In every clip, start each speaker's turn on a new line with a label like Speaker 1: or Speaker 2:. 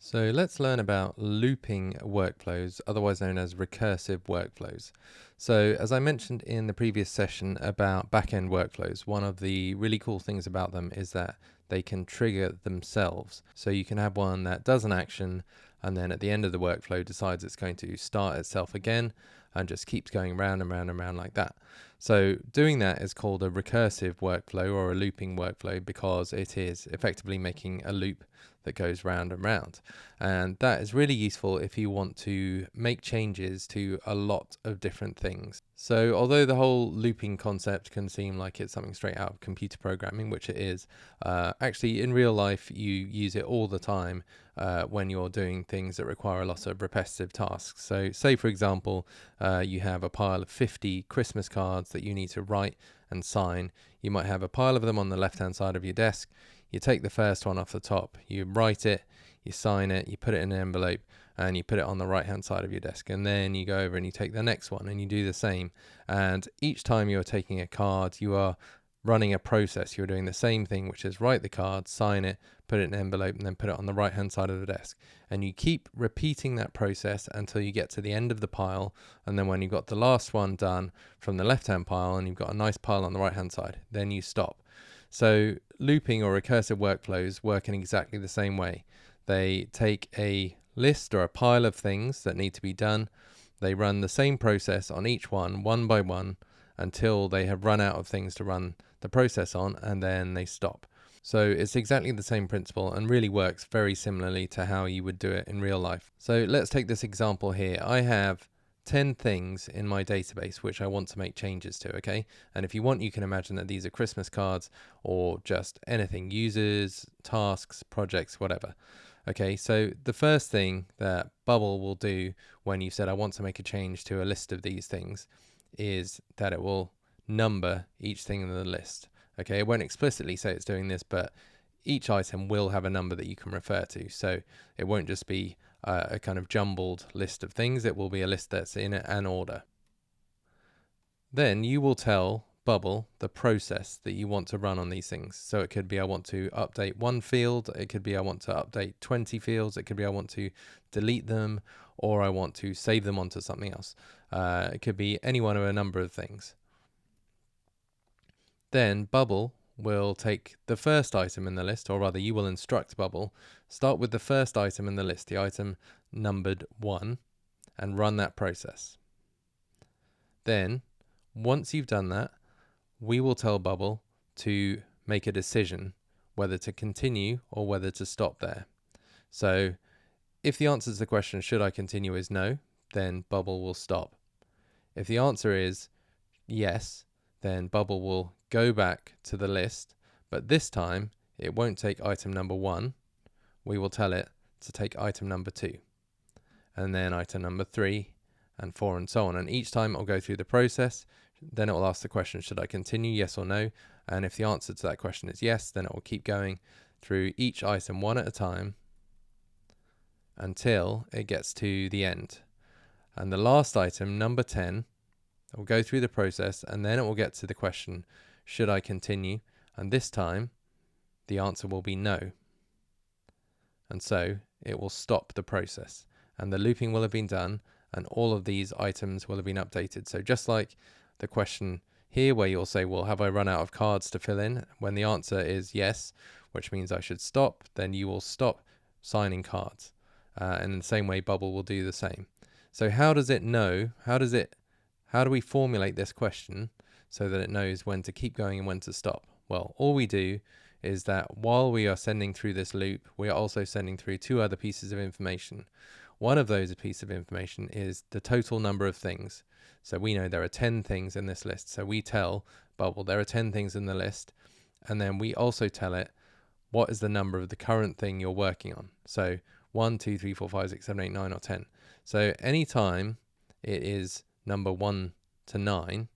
Speaker 1: So let's learn about looping workflows, otherwise known as recursive workflows. So as I mentioned in the previous session about backend workflows, one of the really cool things about them is that they can trigger themselves. So you can have one that does an action and then at the end of the workflow decides it's going to start itself again and just keeps going round and round and round like that. So doing that is called a recursive workflow or a looping workflow because it is effectively making a loop that goes round and round. And that is really useful if you want to make changes to a lot of different things. So although the whole looping concept can seem like it's something straight out of computer programming, which it is, actually in real life you use it all the time when you're doing things that require a lot of repetitive tasks. So say for example, you have a pile of 50 Christmas cards that you need to write and sign. You might have a pile of them on the left hand side of your desk. You take the first one off the top, you write it, you sign it, you put it in an envelope, and you put it on the right hand side of your desk. And then you go over and you take the next one and you do the same. And each time you're taking a card, you are running a process. You're doing the same thing, which is write the card, sign it, put it in an envelope, and then put it on the right hand side of the desk. And you keep repeating that process until you get to the end of the pile. And then when you've got the last one done from the left hand pile and you've got a nice pile on the right hand side, then you stop. So looping or recursive workflows work in exactly the same way. They take a list or a pile of things that need to be done. They run the same process on each one by one, until they have run out of things to run the process on, and then they stop. So it's exactly the same principle and really works very similarly to how you would do it in real life. So let's take this example here. I have 10 things in my database which I want to make changes to, okay? And if you want, you can imagine that these are Christmas cards or just anything, users, tasks, projects, whatever. Okay, so the first thing that Bubble will do when you said I want to make a change to a list of these things is that it will number each thing in the list. Okay, it won't explicitly say it's doing this, but each item will have a number that you can refer to. So it won't just be a kind of jumbled list of things. It will be a list that's in an order. Then you will tell Bubble the process that you want to run on these things. So it could be I want to update one field. It could be I want to update 20 fields. It could be I want to delete them, or I want to save them onto something else. It could be any one of a number of things. Then Bubble will take the first item in the list, or rather you will instruct Bubble, start with the first item in the list, the item numbered 1, and run that process. Then, once you've done that, we will tell Bubble to make a decision whether to continue or whether to stop there. So if the answer to the question, should I continue, is no, then Bubble will stop. If the answer is yes, then Bubble will go back to the list, but this time it won't take item number 1. We will tell it to take item number 2, and then item number 3 and 4 and so on. And each time it'll go through the process. Then it will ask the question, should I continue, yes or no? And if the answer to that question is yes, then it will keep going through each item one at a time until it gets to the end. And the last item, number 10, it will go through the process, and then it will get to the question, should I continue? And this time the answer will be no. And so it will stop the process, and the looping will have been done, and all of these items will have been updated. So just like the question here where you'll say, well, have I run out of cards to fill in? When the answer is yes, which means I should stop, then you will stop signing cards. And in the same way, Bubble will do the same. So how does it know? How do we formulate this question so that it knows when to keep going and when to stop? Well, all we do is that while we are sending through this loop, we are also sending through 2 other pieces of information. One of those pieces of information is the total number of things. So we know there are 10 things in this list. So we tell Bubble there are 10 things in the list. And then we also tell it what is the number of the current thing you're working on. So 1, 2, 3, 4, 5, 6, 7, 8, 9, or 10. So anytime it is number 1 to 9,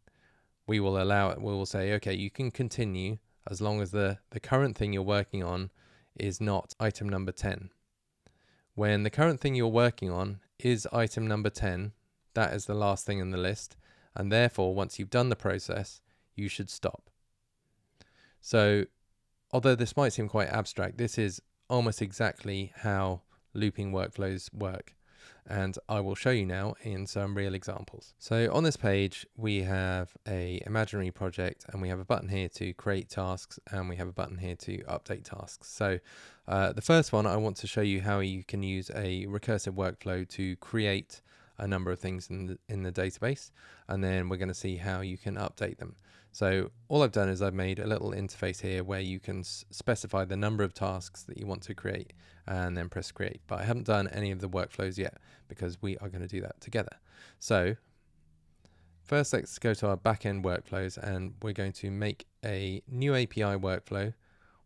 Speaker 1: we will allow it. We will say, okay, you can continue as long as the current thing you're working on is not item number 10. When the current thing you're working on is item number 10, that is the last thing in the list, and therefore once you've done the process, you should stop. So although this might seem quite abstract, this is almost exactly how looping workflows work. And I will show you now in some real examples. So on this page, we have a imaginary project, and we have a button here to create tasks, and we have a button here to update tasks. So the first one, I want to show you how you can use a recursive workflow to create a number of things in the database, and then we're going to see how you can update them. So all I've done is I've made a little interface here where you can specify the number of tasks that you want to create and then press create. But I haven't done any of the workflows yet because we are going to do that together. So first, let's go to our backend workflows, and we're going to make a new API workflow,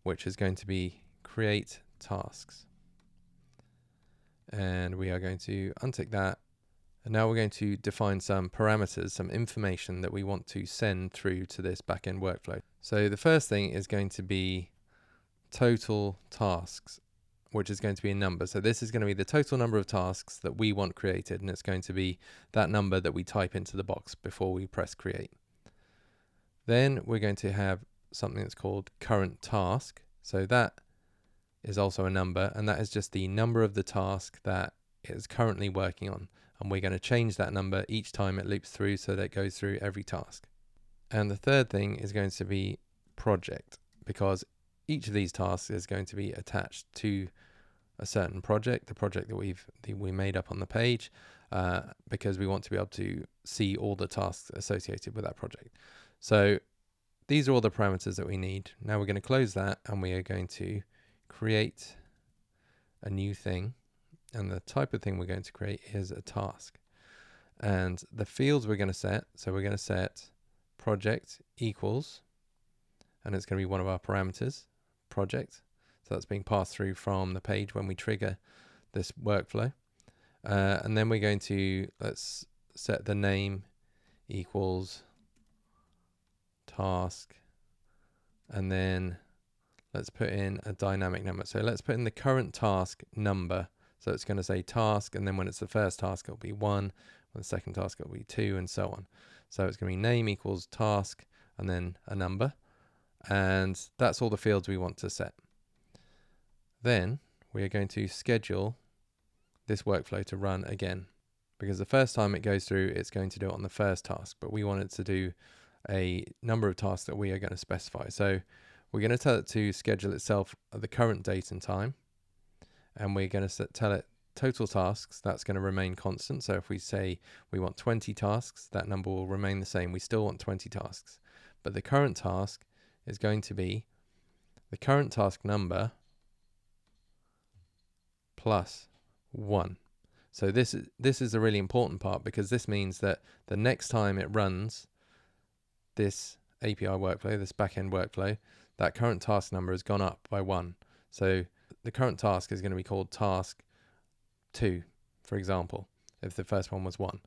Speaker 1: which is going to be create tasks. And we are going to untick that. And now we're going to define some parameters, some information that we want to send through to this backend workflow. So the first thing is going to be total tasks, which is going to be a number. So this is going to be the total number of tasks that we want created, and it's going to be that number that we type into the box before we press create. Then we're going to have something that's called current task. So that is also a number, and that is just the number of the task that it is currently working on. And we're going to change that number each time it loops through so that it goes through every task. And the third thing is going to be project, because each of these tasks is going to be attached to a certain project, the project that we made up on the page, because we want to be able to see all the tasks associated with that project. So these are all the parameters that we need. Now we're going to close that, and we are going to create a new thing. And the type of thing we're going to create is a task. And the fields we're going to set, so we're going to set project equals, and it's going to be one of our parameters, project. So that's being passed through from the page when we trigger this workflow. And then we're going to, let's set the name equals task. And then let's put in a dynamic number. So let's put in the current task number. So it's going to say task, and then when it's the first task, it'll be 1. When the second task, it'll be 2, and so on. So it's going to be name equals task, and then a number. And that's all the fields we want to set. Then we are going to schedule this workflow to run again, because the first time it goes through, it's going to do it on the first task, but we want it to do a number of tasks that we are going to specify. So we're going to tell it to schedule itself at the current date and time. And we're going to tell it total tasks, that's going to remain constant. So if we say we want 20 tasks, that number will remain the same. We still want 20 tasks. But the current task is going to be the current task number plus 1. So this is the really important part, because this means that the next time it runs this API workflow, this backend workflow, that current task number has gone up by 1. So the current task is going to be called task 2, for example, if the first one was 1,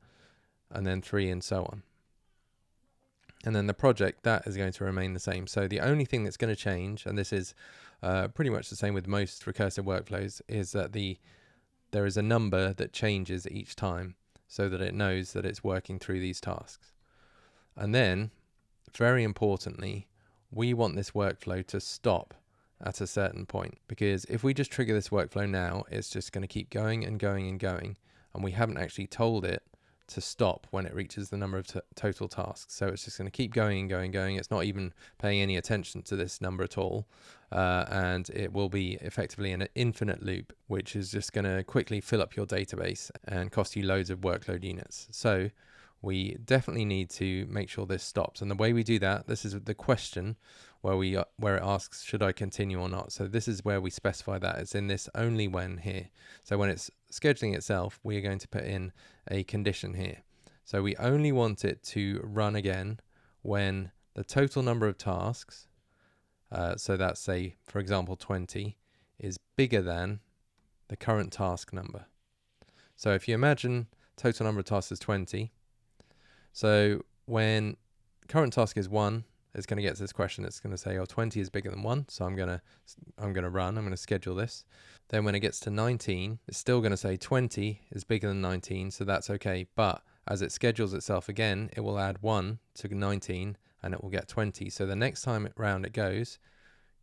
Speaker 1: and then 3, and so on. And then the project, that is going to remain the same. So the only thing that's going to change, and this is pretty much the same with most recursive workflows, is that there is a number that changes each time so that it knows that it's working through these tasks. And then, very importantly, we want this workflow to stop at a certain point, because if we just trigger this workflow now, it's just going to keep going and going and going, and we haven't actually told it to stop when it reaches the number of total tasks. So it's just going to keep going and going and going. It's not even paying any attention to this number at all, and it will be effectively an infinite loop, which is just going to quickly fill up your database and cost you loads of workload units. So we definitely need to make sure this stops, and the way we do that, this is the question where it asks, should I continue or not? So this is where we specify that. It's in this only when here. So when it's scheduling itself, we are going to put in a condition here. So we only want it to run again when the total number of tasks, so that's, say, for example, 20, is bigger than the current task number. So if you imagine total number of tasks is 20, so when current task is 1, it's going to get to this question. It's going to say, oh, 20 is bigger than 1, so I'm going to schedule this. Then when it gets to 19, it's still going to say 20 is bigger than 19, so that's okay. But as it schedules itself again, it will add 1 to 19, and it will get 20. So the next time round it goes,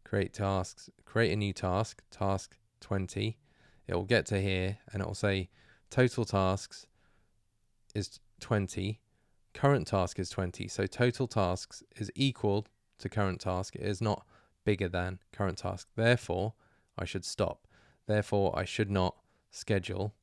Speaker 1: create tasks, create a new task, task 20. it will get to here and it will say total tasks is 20, current task is 20. So total tasks is equal to current task. It is not bigger than current task. Therefore, I should stop. Therefore, I should not schedule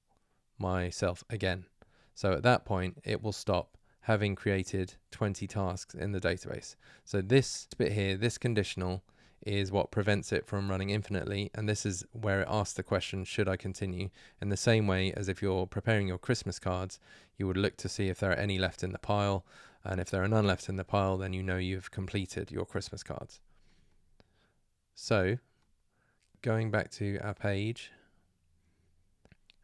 Speaker 1: myself again. So at that point, it will stop having created 20 tasks in the database. So this bit here, this conditional, is what prevents it from running infinitely, and this is where it asks the question, should I continue? In the same way as if you're preparing your Christmas cards, you would look to see if there are any left in the pile, and if there are none left in the pile, then you know you've completed your Christmas cards. So going back to our page,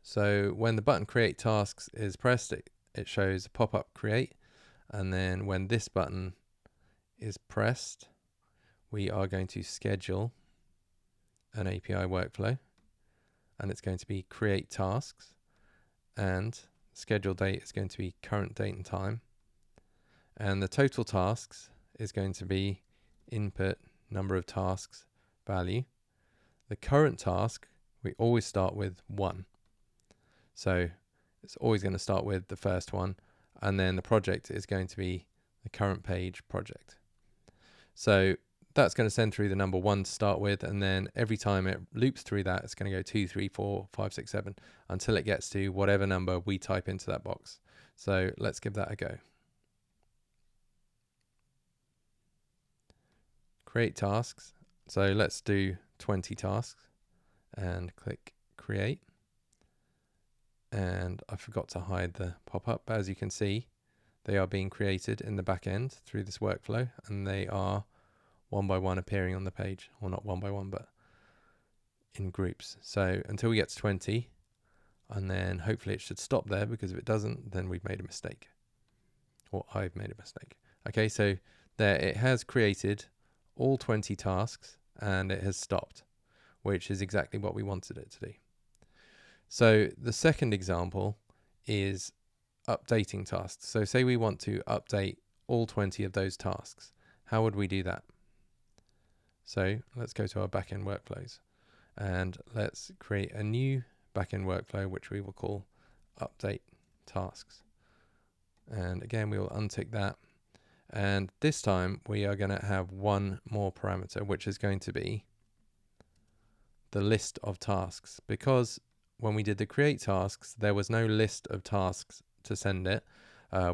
Speaker 1: so when the button create tasks is pressed, it shows pop-up create, and then when this button is pressed, we are going to schedule an API workflow, and it's going to be create tasks, and schedule date is going to be current date and time, and the total tasks is going to be input number of tasks value. The current task, we always start with 1. So it's always going to start with the first one, and then the project is going to be the current page project. So that's going to send through the number 1 to start with, and then every time it loops through that, it's going to go 2, 3, 4, 5, 6, 7 until it gets to whatever number we type into that box. So let's give that a go. Create tasks. So let's do 20 tasks and click create. And I forgot to hide the pop-up, but as you can see, they are being created in the back end through this workflow, and they are one by one appearing on the page. Well, not one by one, but in groups. So until we get to 20, and then hopefully it should stop there, because if it doesn't, then we've made a mistake, or I've made a mistake. Okay, so there it has created all 20 tasks and it has stopped, which is exactly what we wanted it to do. So the second example is updating tasks. So say we want to update all 20 of those tasks. How would we do that? So let's go to our backend workflows and let's create a new backend workflow, which we will call update tasks. And again, we will untick that. And this time we are going to have one more parameter, which is going to be the list of tasks, because when we did the create tasks, there was no list of tasks to send it.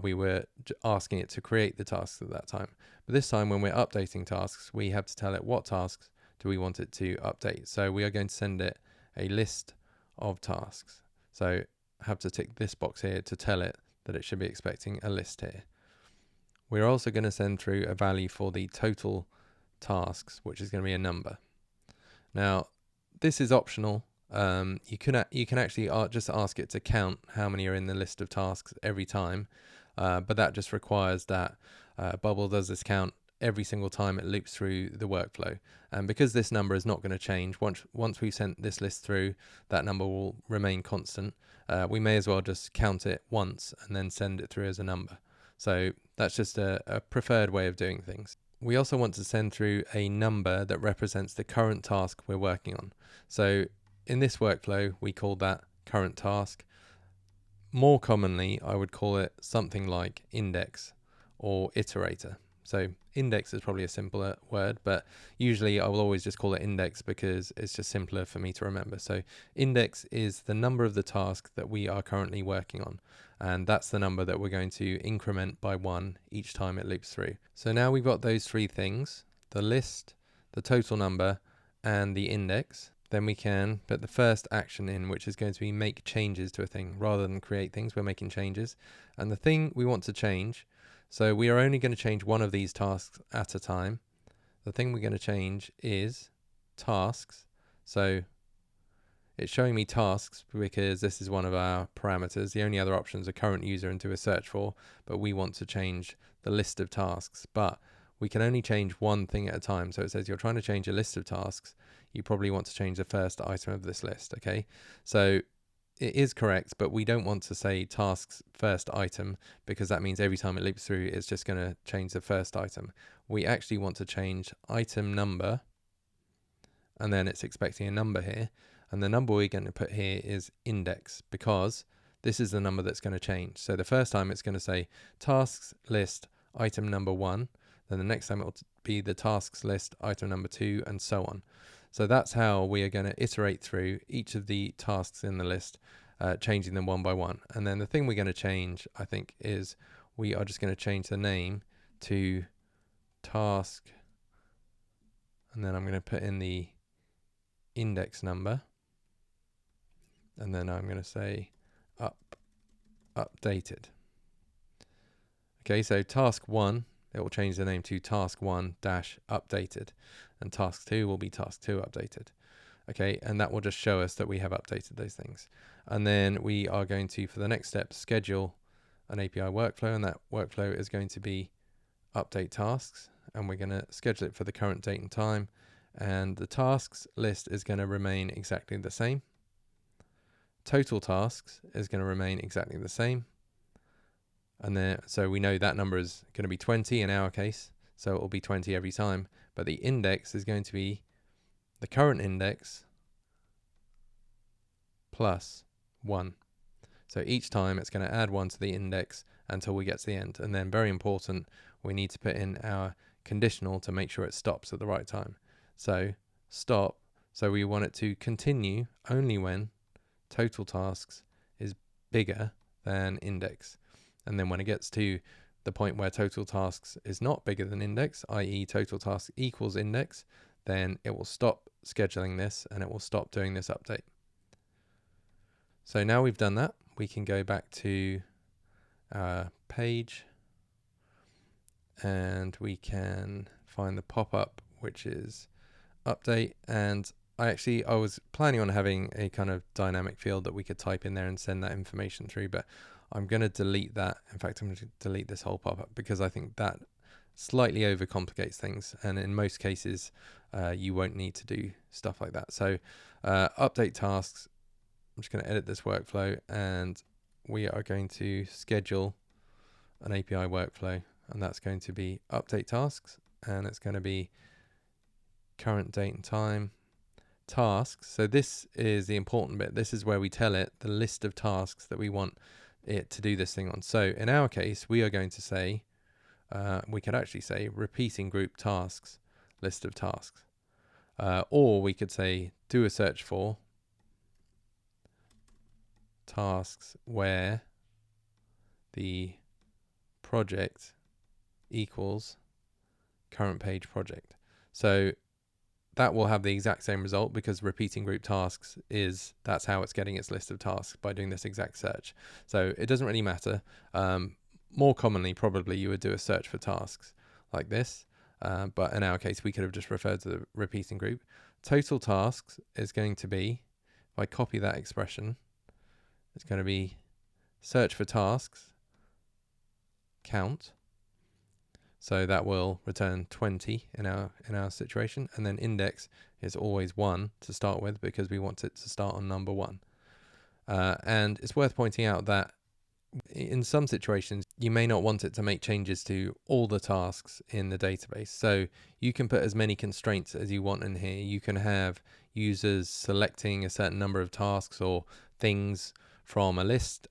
Speaker 1: We were asking it to create the tasks at that time. But this time when we're updating tasks, we have to tell it what tasks do we want it to update. So we are going to send it a list of tasks. So I have to tick this box here to tell it that it should be expecting a list here. We're also going to send through a value for the total tasks, which is going to be a number. Now, this is optional. You can actually just ask it to count how many are in the list of tasks every time, but that just requires that Bubble does this count every single time it loops through the workflow. And because this number is not going to change, once we've sent this list through, that number will remain constant. We may as well just count it once and then send it through as a number. So that's just a preferred way of doing things. We also want to send through a number that represents the current task we're working on. So in this workflow, we call that current task. More commonly, I would call it something like index or iterator. So index is probably a simpler word, but usually I will always just call it index because it's just simpler for me to remember. So index is the number of the task that we are currently working on. And that's the number that we're going to increment by 1 each time it loops through. So now we've got those 3 things, the list, the total number, and the index. Then we can put the first action in, which is going to be make changes to a thing. Rather than create things, we're making changes. And the thing we want to change, so we are only going to change one of these tasks at a time. The thing we're going to change is tasks. So it's showing me tasks because this is one of our parameters. The only other options are current user and do a search for, but we want to change the list of tasks. But we can only change one thing at a time. So it says you're trying to change a list of tasks. You probably want to change the first item of this list. Okay, so it is correct, but we don't want to say tasks first item because that means every time it loops through, it's just going to change the first item. We actually want to change item number, and then it's expecting a number here. And the number we're going to put here is index, because this is the number that's going to change. So the first time it's going to say tasks list item number 1, then the next time it will be the tasks list item number 2, and so on. So that's how we are going to iterate through each of the tasks in the list, changing them one by one. And then the thing we're going to change, I think, is we are just going to change the name to task, and then I'm going to put in the index number, and then I'm going to say updated. Okay, so task 1, it will change the name to task 1 dash updated, and task 2 will be task 2 updated. Okay, and that will just show us that we have updated those things. And then we are going to, for the next step, schedule an API workflow, and that workflow is going to be update tasks, and we're going to schedule it for the current date and time, and the tasks list is going to remain exactly the same. Total tasks is going to remain exactly the same, and then so we know that number is going to be 20 in our case, so it will be 20 every time, but the index is going to be the current index plus 1. So each time it's going to add 1 to the index until we get to the end. And then, very important, we need to put in our conditional to make sure it stops at the right time. So stop, so we want it to continue only when total tasks is bigger than index. And then when it gets to the point where total tasks is not bigger than index, i.e. total tasks equals index, then it will stop scheduling this and it will stop doing this update. So now we've done that, we can go back to our page and we can find the pop-up, which is update. And I was planning on having a kind of dynamic field that we could type in there and send that information through, but I'm going to delete that. In fact, I'm going to delete this whole pop-up because I think that slightly overcomplicates things, and in most cases you won't need to do stuff like that. So update tasks, I'm just going to edit this workflow, and we are going to schedule an API workflow, and that's going to be update tasks, and it's going to be current date and time tasks. So this is the important bit. This is where we tell it the list of tasks that we want it to do this thing on. So in our case, we are going to say, we could actually say repeating group tasks, list of tasks. Or we could say do a search for tasks where the project equals current page project. So that will have the exact same result, because repeating group tasks that's how it's getting its list of tasks, by doing this exact search. So it doesn't really matter. More commonly, probably you would do a search for tasks like this, but in our case we could have just referred to the repeating group. Total tasks is going to be, if I copy that expression, it's going to be search for tasks count. So that will return 20 in our situation, and then index is always 1 to start with, because we want it to start on number 1. And it's worth pointing out that in some situations you may not want it to make changes to all the tasks in the database. So you can put as many constraints as you want in here. You can have users selecting a certain number of tasks or things from a list.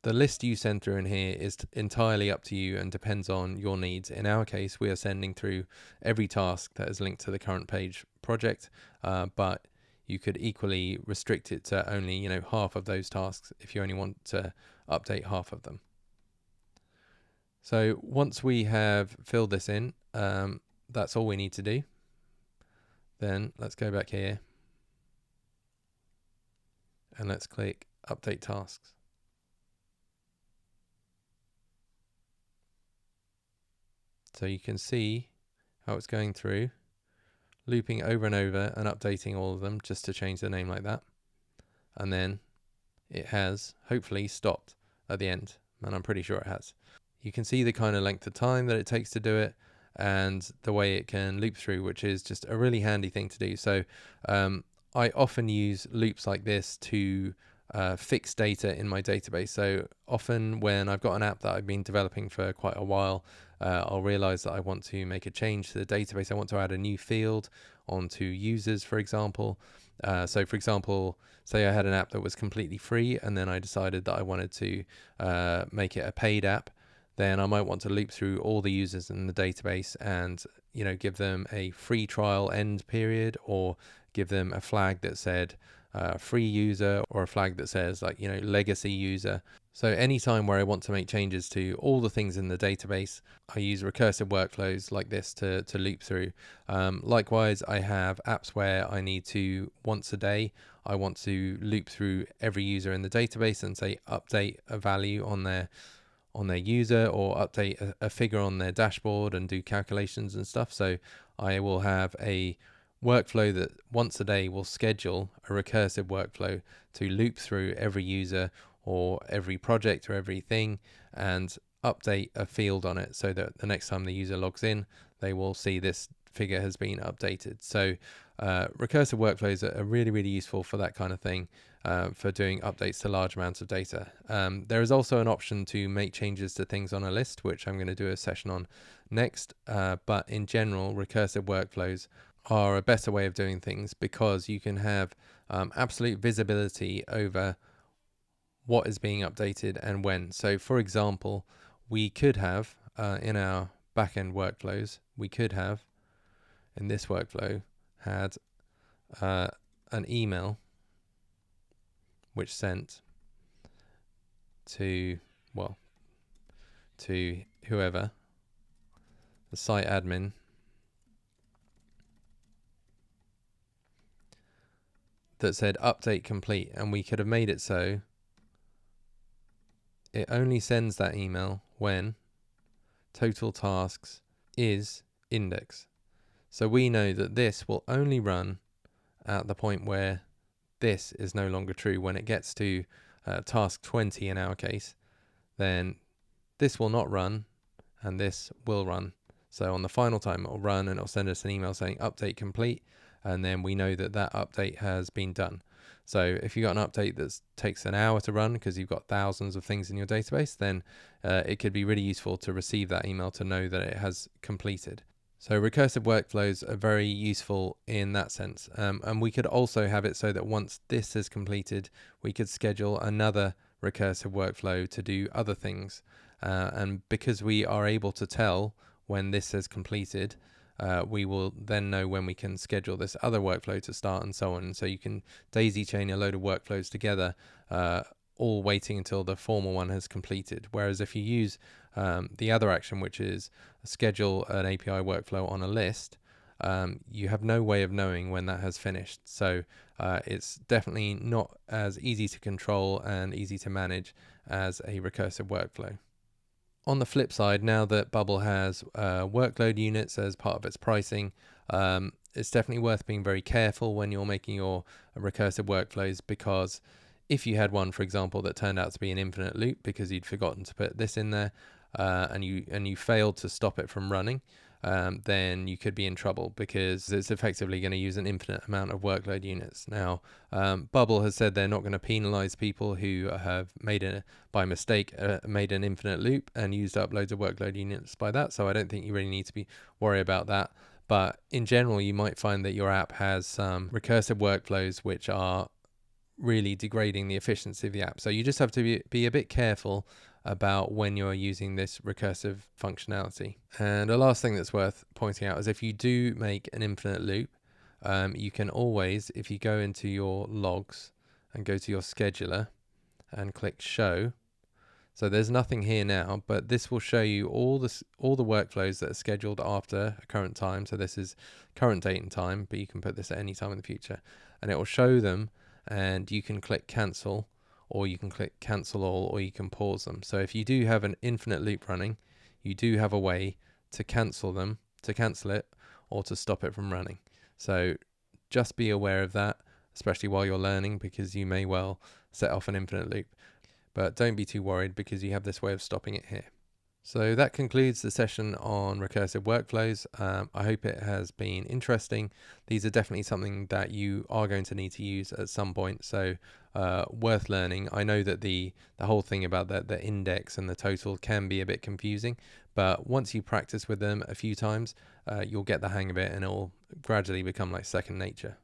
Speaker 1: The list you send through in here is entirely up to you and depends on your needs. In our case, we are sending through every task that is linked to the current page project, but you could equally restrict it to only, half of those tasks if you only want to update half of them. So once we have filled this in, that's all we need to do. Then let's go back here and let's click update tasks. So you can see how it's going through, looping over and over and updating all of them just to change the name like that. And then it has hopefully stopped at the end, and I'm pretty sure it has. You can see the kind of length of time that it takes to do it and the way it can loop through, which is just a really handy thing to do. So I often use loops like this to fixed data in my database. So often when I've got an app that I've been developing for quite a while, I'll realize that I want to make a change to the database. I want to add a new field onto users, for example. So for example, say I had an app that was completely free and then I decided that I wanted to make it a paid app. Then I might want to loop through all the users in the database and, give them a free trial end period, or give them a flag that said free user, or a flag that says legacy user. So anytime where I want to make changes to all the things in the database, I use recursive workflows like this to loop through. Likewise, I have apps where I need to, once a day, I want to loop through every user in the database and say update a value on their user, or update a figure on their dashboard and do calculations and stuff. So I will have a workflow that once a day will schedule a recursive workflow to loop through every user or every project or everything and update a field on it, so that the next time the user logs in, they will see this figure has been updated. So recursive workflows are really, really useful for that kind of thing, for doing updates to large amounts of data. There is also an option to make changes to things on a list, which I'm going to do a session on next. But in general, recursive workflows are a better way of doing things, because you can have absolute visibility over what is being updated and when. So for example, we could have in our backend workflows, we could have in this workflow had an email which sent to whoever, the site admin, that said update complete, and we could have made it so it only sends that email when total tasks is index. So we know that this will only run at the point where this is no longer true. When it gets to task 20 in our case, then this will not run and this will run. So on the final time, it will run and it'll send us an email saying update complete, and then we know that that update has been done. So if you've got an update that takes an hour to run because you've got thousands of things in your database, then it could be really useful to receive that email to know that it has completed. So recursive workflows are very useful in that sense. And we could also have it so that once this is completed, we could schedule another recursive workflow to do other things. And because we are able to tell when this has completed, we will then know when we can schedule this other workflow to start, and so on. And so you can daisy chain a load of workflows together, all waiting until the formal one has completed. Whereas if you use the other action, which is schedule an API workflow on a list, you have no way of knowing when that has finished. So it's definitely not as easy to control and easy to manage as a recursive workflow. On the flip side, now that Bubble has workload units as part of its pricing, it's definitely worth being very careful when you're making your recursive workflows, because if you had one, for example, that turned out to be an infinite loop because you'd forgotten to put this in there, and you failed to stop it from running, then you could be in trouble, because it's effectively going to use an infinite amount of workload units. Now, Bubble has said they're not going to penalize people who have by mistake made an infinite loop and used up loads of workload units by that. So I don't think you really need to worry about that. But in general, you might find that your app has some recursive workflows which are really degrading the efficiency of the app. So you just have to be a bit careful about when you're using this recursive functionality. And the last thing that's worth pointing out is if you do make an infinite loop, you can always, if you go into your logs and go to your scheduler and click show, so there's nothing here now, but this will show you all the workflows that are scheduled after a current time. So this is current date and time, but you can put this at any time in the future, and it will show them, and you can click cancel, or you can click cancel all, or you can pause them. So if you do have an infinite loop running, you do have a way to cancel it, or to stop it from running. So just be aware of that, especially while you're learning, because you may well set off an infinite loop. But don't be too worried, because you have this way of stopping it here. So that concludes the session on recursive workflows. I hope it has been interesting. These are definitely something that you are going to need to use at some point, so worth learning. I know that the whole thing about the index and the total can be a bit confusing, but once you practice with them a few times, you'll get the hang of it and it will gradually become like second nature.